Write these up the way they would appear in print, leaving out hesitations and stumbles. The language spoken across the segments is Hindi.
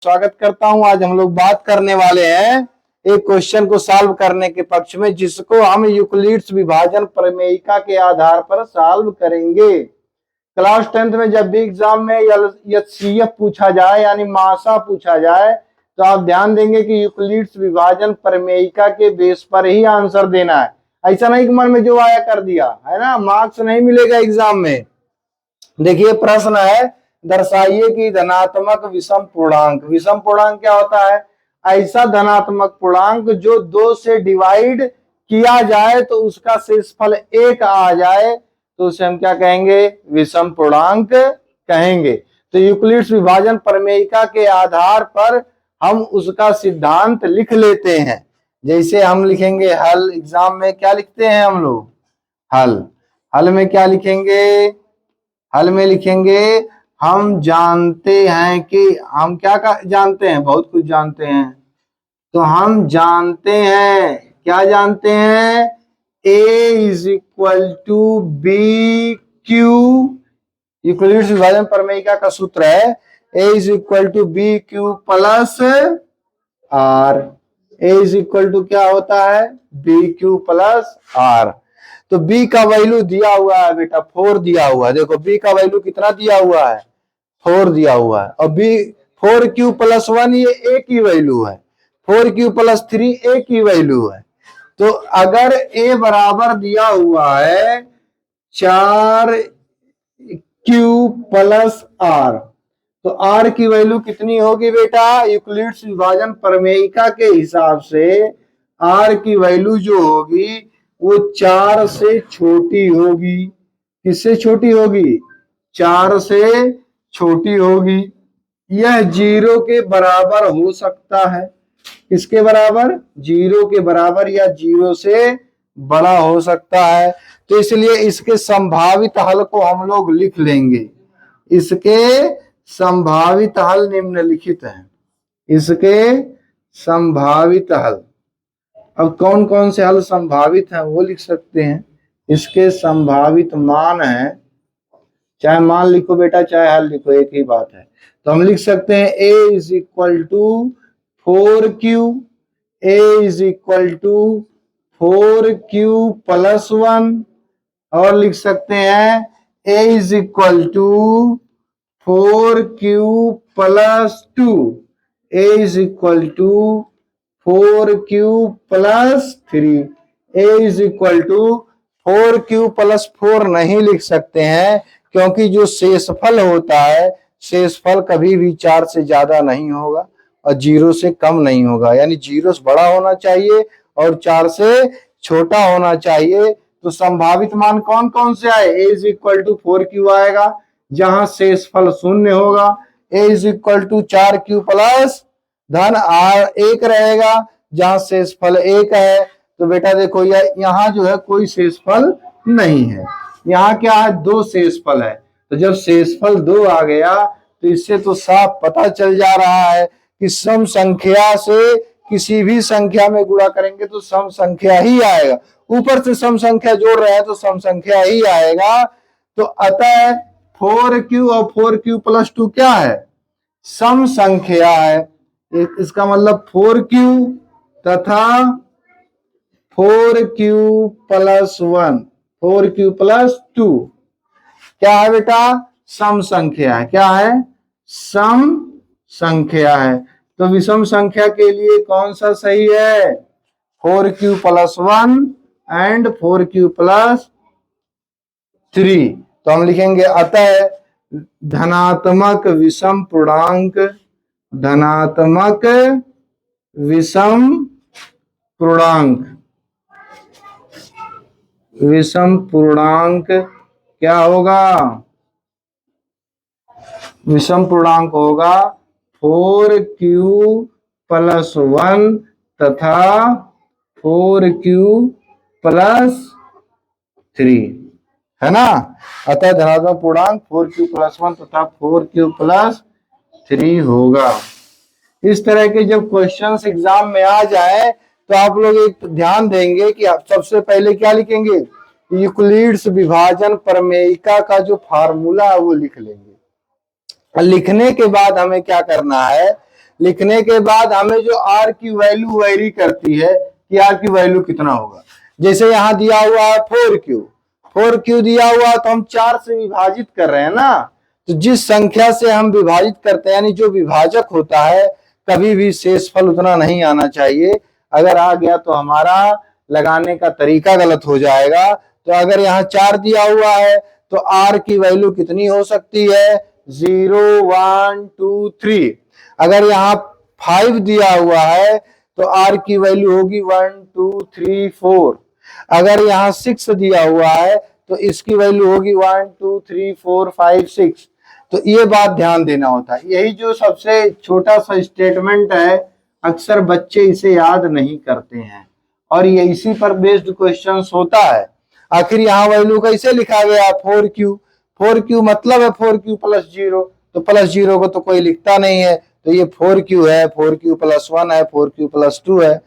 स्वागत करता हूं। आज हम लोग बात करने वाले हैं एक क्वेश्चन को सॉल्व करने के पक्ष में, जिसको हम यूक्लिड्स विभाजन प्रमेयिका के आधार पर सॉल्व करेंगे। क्लास 10th में जब भी एग्जाम में एचसीएफ पूछा जाए यानी मासा पूछा जाए तो आप ध्यान देंगे कि यूक्लिड्स विभाजन प्रमेयिका के बेस पर ही आंसर देना है। ऐसा नहीं कि मन में जो आया कर दिया, है ना, मार्क्स नहीं मिलेगा एग्जाम में। देखिए प्रश्न है, दर्शाइए कि धनात्मक विषम पूर्णांक। विषम पूर्णांक क्या होता है? ऐसा धनात्मक पूर्णांक जो 2 से डिवाइड किया जाए तो उसका शेषफल 1 आ जाए तो उसे हम क्या कहेंगे? विषम पूर्णांक कहेंगे। तो यूक्लिड्स विभाजन प्रमेयिका के आधार पर हम उसका सिद्धांत लिख लेते हैं। जैसे हम लिखेंगे हल, एग्जाम में क्या लिखते हैं हम लोग? हल। हल में क्या लिखेंगे? हल में लिखेंगे हम जानते हैं कि हम क्या जानते हैं? बहुत कुछ जानते हैं। तो हम जानते हैं, क्या जानते हैं? A is equal to B Q. Euclid's विभाजन प्रमेयिका का सूत्र है A is equal to B Q plus R. A is equal to क्या होता है? B Q plus R. तो b का वैल्यू दिया हुआ है बेटा, 4 दिया हुआ है। देखो b का वैल्यू कितना दिया हुआ है? 4 दिया हुआ है। और b 4q प्लस 1 ये a की वैल्यू है, 4q प्लस 3 a की वैल्यू है। तो अगर a बराबर दिया हुआ है 4q प्लस r, तो r की वैल्यू कितनी होगी बेटा? यूक्लिड्स विभाजन प्रमेयिका के हिसाब से r की वैल्यू जो होगी वो 4 से छोटी होगी। किससे छोटी होगी? 4 से छोटी होगी। यह 0 के बराबर हो सकता है। किसके बराबर? 0 के बराबर या 0 से बड़ा हो सकता है। तो इसलिए इसके संभावित हल को हम लोग लिख लेंगे। इसके संभावित हल निम्नलिखित हैं। इसके संभावित हल, अब कौन कौन से हल संभावित हैं वो लिख सकते हैं। इसके संभावित मान है, चाहे मान लिखो बेटा चाहे हल लिखो, एक ही बात है। तो हम लिख सकते हैं a is equal to 4q, a is equal to 4q plus 1, और लिख सकते हैं a is equal to 4q plus 2, a is equal to 4q plus 3, a is equal to 4q plus 4 नहीं लिख सकते हैं, क्योंकि जो शेषफल होता है, शेषफल कभी भी 4 से ज्यादा नहीं होगा और 0 से कम नहीं होगा। यानी 0 से बड़ा होना चाहिए और 4 से छोटा होना चाहिए। तो संभावित मान कौन कौन से आए? a is equal to 4q आएगा जहां शेषफल 0 होगा, a is equal to 4q plus धन r 1 रहेगा जहां शेषफल 1 है। तो बेटा देखो यहाँ जो है कोई शेषफल नहीं है, यहाँ क्या है? 2 शेषफल है। तो जब शेषफल 2 आ गया तो इससे तो साफ पता चल जा रहा है कि सम संख्या से किसी भी संख्या में गुणा करेंगे तो सम संख्या ही आएगा। ऊपर से सम संख्या जोड़ रहे हैं तो सम संख्या ही आएगा। तो अतः 4q और 4q प्लस 2 क्या है? सम संख्या है। इसका मतलब 4q तथा 4q प्लस 1, 4q प्लस 2 क्या है बेटा? सम संख्या है। क्या है? सम संख्या है। तो विषम संख्या के लिए कौन सा सही है? 4q plus 1 and 4q plus 3। तो हम लिखेंगे अतः धनात्मक विषम पूर्णांक, धनात्मक विषम पूर्णांक, विषम पूर्णांक क्या होगा? विषम पूर्णांक होगा 4q प्लस 1 तथा 4q प्लस 3, है ना। अतः धनात्मक पूर्णांक 4q प्लस 1 तथा 4q प्लस 3 होगा। इस तरह के जब क्वेश्चंस एग्जाम में आ जाए तो आप लोग एक ध्यान देंगे कि आप सबसे पहले क्या लिखेंगे? यूक्लिड्स विभाजन प्रमेयिका का जो फार्मूला है वो लिख लेंगे। लिखने के बाद हमें क्या करना है? लिखने के बाद हमें जो r की वैल्यू वेरी करती है कि r की वैल्यू कितना होगा। जैसे यहाँ दिया हुआ है 4q, 4q दिया हुआ तो हम 4 से विभाजित कर रहे हैं ना, तो जिस संख्या से हम विभाजित करते हैं यानी जो विभाजक होता है कभी भी शेषफल उतना नहीं आना चाहिए। अगर आ गया तो हमारा लगाने का तरीका गलत हो जाएगा। तो अगर यहाँ 4 दिया हुआ है तो r की वैल्यू कितनी हो सकती है 0 1 2 3। अगर यहाँ 5 दिया हुआ है तो r की वैल्यू होगी 1 2 3 4। अगर यहाँ 6 दिया हुआ है तो इसकी वैल्यू होगी 1 2 3 4 5 6। तो ये बात ध्यान देना होता है। यही जो सबसे छोटा सा स्टेटमेंट है अक्सर बच्चे इसे याद नहीं करते हैं और ये इसी पर बेस्ड क्वेश्चंस होता है। आखिर यहाँ वैल्यू कैसे लिखा गया 4q, 4q मतलब है 4q प्लस 0, तो प्लस 0 को तो कोई लिखता नहीं है, तो ये 4q है, 4q प्लस 1 है, 4q प्लस 2 है,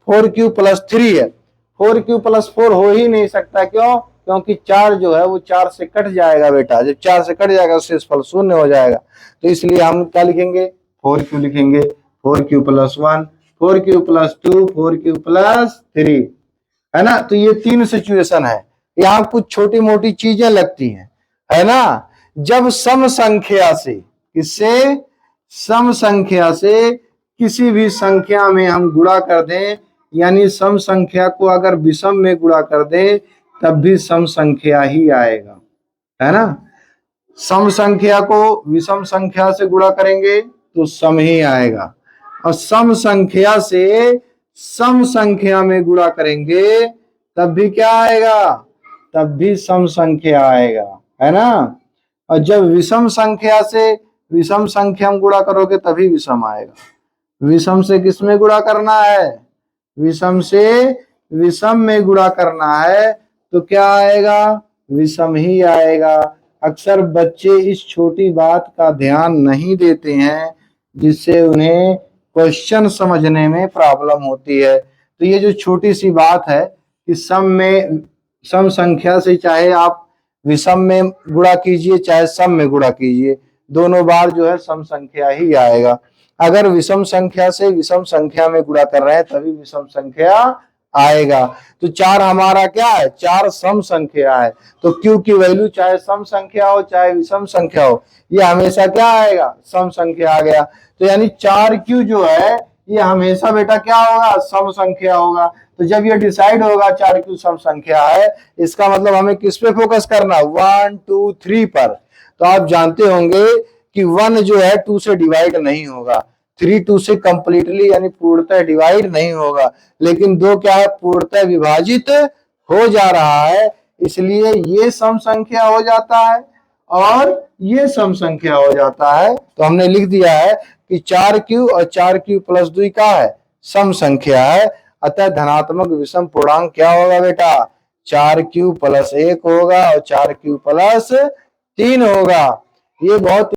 4q प्लस 3 है। 4q प्लस 4 हो ही नहीं सकता, क्यों? क्योंकि 4 जो है वो 4 से कट जाएगा बेटा, जब 4 से कट जाएगा शेषफल शून्य हो जाएगा। तो इसलिए हम क्या लिखेंगे 4q लिखेंगे, 4q plus 1, 4q plus 2, 4q plus 3, है ना। तो ये 3 सिचुएशन है। यहाँ कुछ छोटी मोटी चीजें लगती हैं, है ना। जब सम संख्या से, किससे? सम संख्या से किसी भी संख्या में हम गुणा कर दें, यानी सम संख्या को अगर विषम में गुणा कर दें तब भी सम संख्या ही आएगा, है ना। सम संख्या को विषम संख्या से गुणा करेंगे तो सम ही आएगा, और सम संख्या से सम संख्या में गुणा करेंगे तब भी क्या आएगा? तब भी सम संख्या आएगा, है ना। और जब विषम संख्या से विषम संख्या में गुणा करोगे तभी विषम आएगा। विषम से किस में गुणा करना है? विषम से विषम में गुणा करना है तो क्या आएगा? विषम ही आएगा। अक्सर बच्चे इस छोटी बात का ध्यान नहीं देते हैं जिससे उन्हें क्वेश्चन समझने में प्रॉब्लम होती है। तो ये जो छोटी सी बात है कि सम संख्या से चाहे आप विषम में गुणा कीजिए चाहे सम में गुणा कीजिए, दोनों बार जो है सम संख्या ही आएगा। अगर विषम संख्या से विषम संख्या में गुणा कर रहे हैं तभी विषम संख्या आएगा। तो 4 हमारा क्या है? 4 सम संख्या है। तो q की वैल्यू चाहे सम संख्या हो चाहे विषम संख्या हो, ये हमेशा क्या आएगा? सम संख्या आ गया। तो यानी 4q जो है ये हमेशा बेटा क्या होगा? सम संख्या होगा। तो जब ये डिसाइड होगा 4q सम संख्या है, इसका मतलब हमें किस पे फोकस करना? 1 2 3 पर। तो आप जानते होंगे कि 1 जो है 2 से डिवाइड नहीं होगा, 3 2 से कंप्लीटली यानी पूर्णतः डिवाइड नहीं होगा, लेकिन 2 क्या है? पूर्णतः विभाजित हो जा रहा है, इसलिए ये सम संख्या हो जाता है और ये सम संख्या हो जाता है। तो हमने लिख दिया है कि 4q और 4q प्लस 2 क्या है? सम संख्या है। अतः धनात्मक विषम पूर्णांक क्या होगा बेटा? 4q प्लस 1 होगा और 4q प्लस 3 होगा। ये बहुत